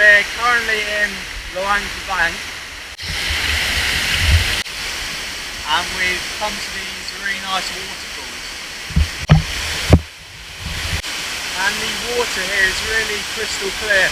we're currently in Vang, and we've come to these really nice waterfalls. And the water here is really crystal clear.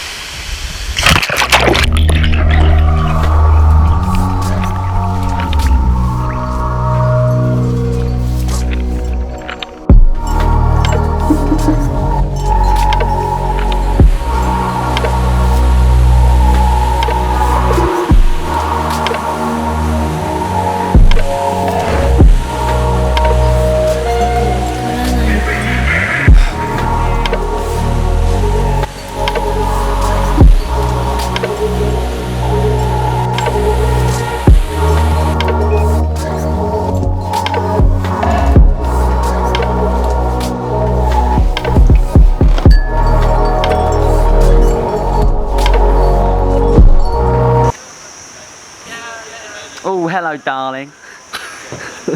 Oh, hello, darling.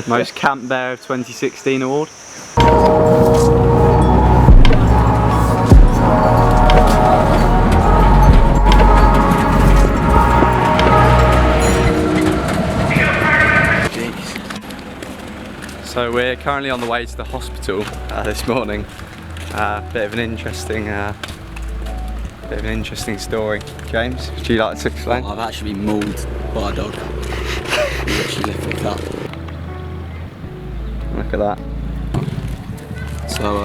Most Camp Bear of 2016 award. Jeez. So we're currently on the way to the hospital this morning. Bit of an interesting story. James, would you like to explain? I've actually been mauled by a dog. He actually left me up. Look at that. So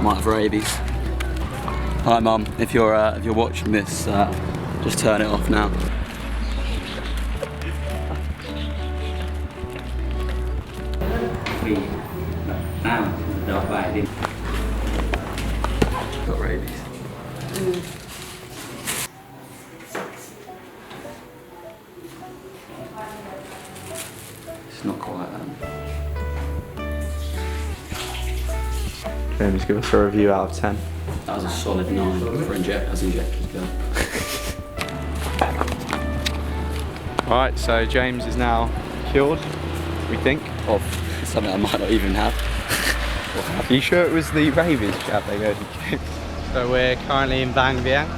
might have rabies. Hi Mum, if you're watching this, just turn it off now. Got rabies. It's not quite James, give us a review out of 10. That was a solid 9 for as injectors go. Alright, so James is now cured, we think, of Something I might not even have. Are you sure it was the rabies jab they gave you? So we're currently in Vang, Vieng,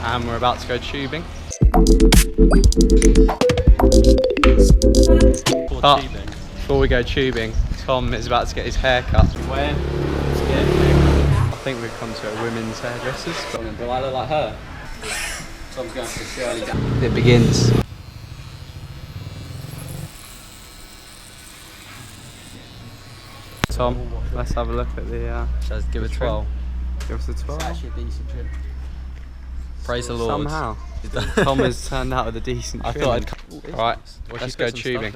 and we're about to go tubing. Before we go tubing, Tom is about to get his hair cut. Where? I think we've come to a women's hairdresser's. Do I look like her? Tom's going to Shirley down. It begins. Tom, let's have a look at the. Let's give it 12. Give us a 12. It's actually a decent trim. Praise the Lord. Somehow, Tom has turned out with a decent trim. I thought I'd. Right, let's go tubing.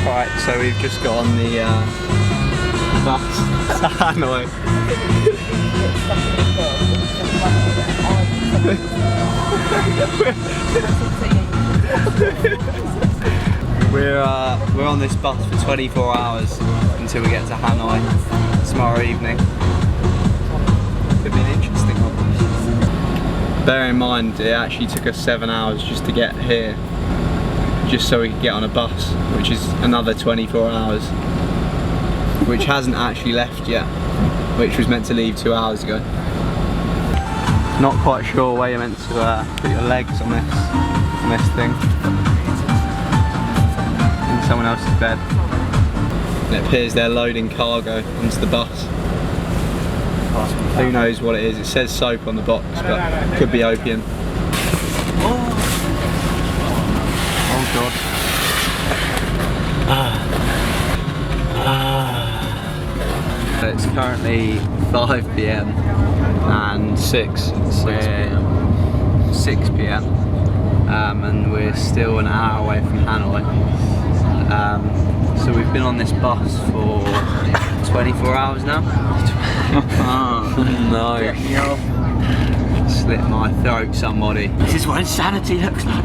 Right, so we've just got on the bus to Hanoi. We're on this bus for 24 hours until we get to Hanoi tomorrow evening. Could be an interesting one. Bear in mind, it actually took us 7 hours just to get here, just so we could get on a bus, which is another 24 hours, which hasn't actually left yet, which was meant to leave 2 hours ago. Not quite sure where you're meant to put your legs on this thing. In someone else's bed. And it appears they're loading cargo into the bus. Who knows what it is? It says soap on the box, but it could be opium. currently 5 PM and 6 PM. 6 PM and we're still an hour away from Hanoi. So we've been on this bus for 24 hours now. No. Slit my throat, somebody. This is what insanity looks like.